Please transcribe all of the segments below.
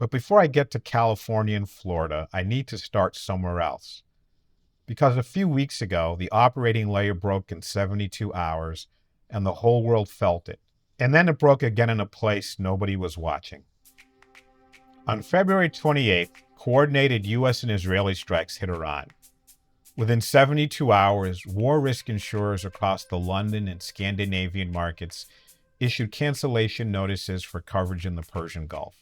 But before I get to California and Florida, I need to start somewhere else. Because a few weeks ago, the operating layer broke in 72 hours and the whole world felt it. And then it broke again in a place nobody was watching. On February 28th, coordinated US and Israeli strikes hit Iran. Within 72 hours, war risk insurers across the London and Scandinavian markets issued cancellation notices for coverage in the Persian Gulf.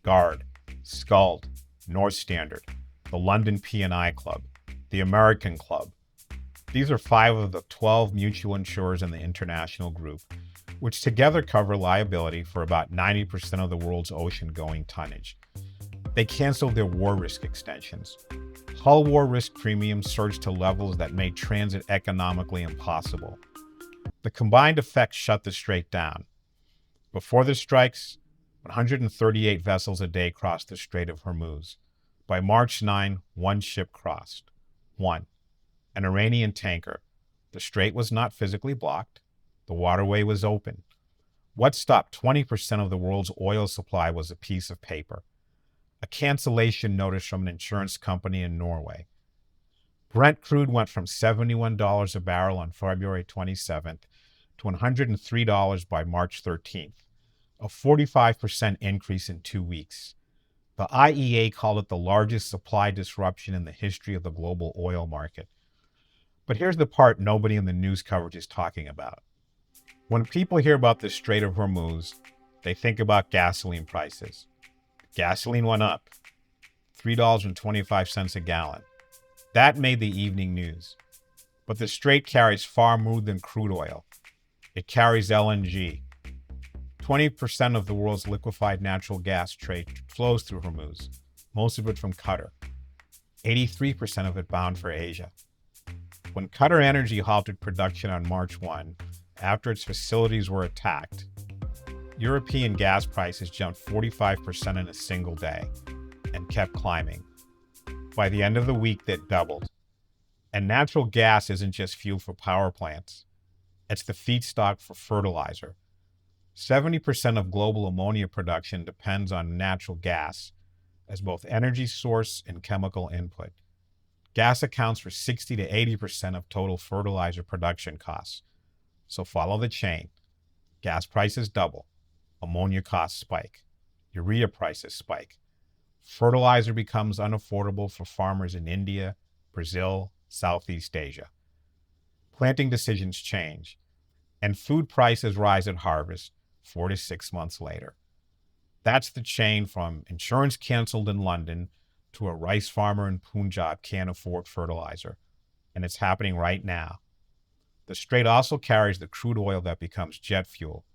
Guard, Skuld, North Standard, the London P&I Club, the American Club. These are 5 of the 12 mutual insurers in the international group, which together cover liability for about 90% of the world's ocean-going tonnage. They canceled their war risk extensions. Hull war risk premiums surged to levels that made transit economically impossible. The combined effect shut the strait down. Before the strikes, 138 vessels a day crossed the Strait of Hormuz. By March 9, 1 ship crossed. 1. An Iranian tanker. The strait was not physically blocked. The waterway was open. What stopped 20% of the world's oil supply was a piece of paper. A cancellation notice from an insurance company in Norway. Brent crude went from $71 a barrel on February 27th to $103 by March 13th, a 45% increase in 2 weeks. The IEA called it the largest supply disruption in the history of the global oil market. But here's the part nobody in the news coverage is talking about. When people hear about the Strait of Hormuz, they think about gasoline prices. Gasoline went up, $3.25 a gallon. That made the evening news. But the strait carries far more than crude oil. It carries LNG. 20% of the world's liquefied natural gas trade flows through Hormuz, most of it from Qatar. 83% of it bound for Asia. When Qatar Energy halted production on March 1, after its facilities were attacked, European gas prices jumped 45% in a single day and kept climbing. By the end of the week, that doubled. And natural gas isn't just fuel for power plants. It's the feedstock for fertilizer. 70% of global ammonia production depends on natural gas as both energy source and chemical input. Gas accounts for 60 to 80% of total fertilizer production costs. So follow the chain. Gas prices double. Ammonia costs spike. Urea prices spike. Fertilizer becomes unaffordable for farmers in India, Brazil, Southeast Asia. Planting decisions change, and food prices rise at harvest 4 to 6 months later. That's the chain from insurance canceled in London to a rice farmer in Punjab can't afford fertilizer, and it's happening right now. The strait also carries the crude oil that becomes jet fuel,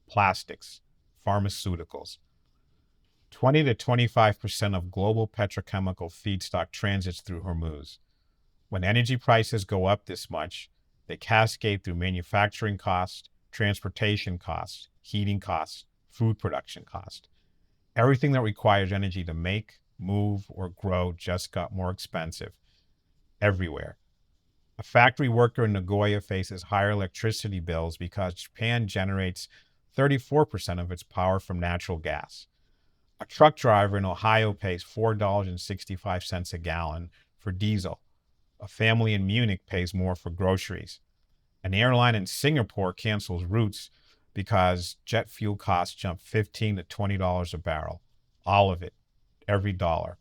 plastics, pharmaceuticals. 20 to 25% of global petrochemical feedstock transits through Hormuz. When energy prices go up this much, they cascade through manufacturing costs, transportation costs, heating costs, food production costs. Everything that requires energy to make, move, or grow just got more expensive. Everywhere. A factory worker in Nagoya faces higher electricity bills because Japan generates 34% of its power from natural gas. A truck driver in Ohio pays $4.65 a gallon for diesel. A family in Munich pays more for groceries. An airline in Singapore cancels routes because jet fuel costs jump $15 to $20 a barrel. All of it, every dollar.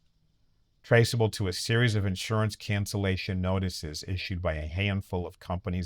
Traceable to a series of insurance cancellation notices issued by a handful of companies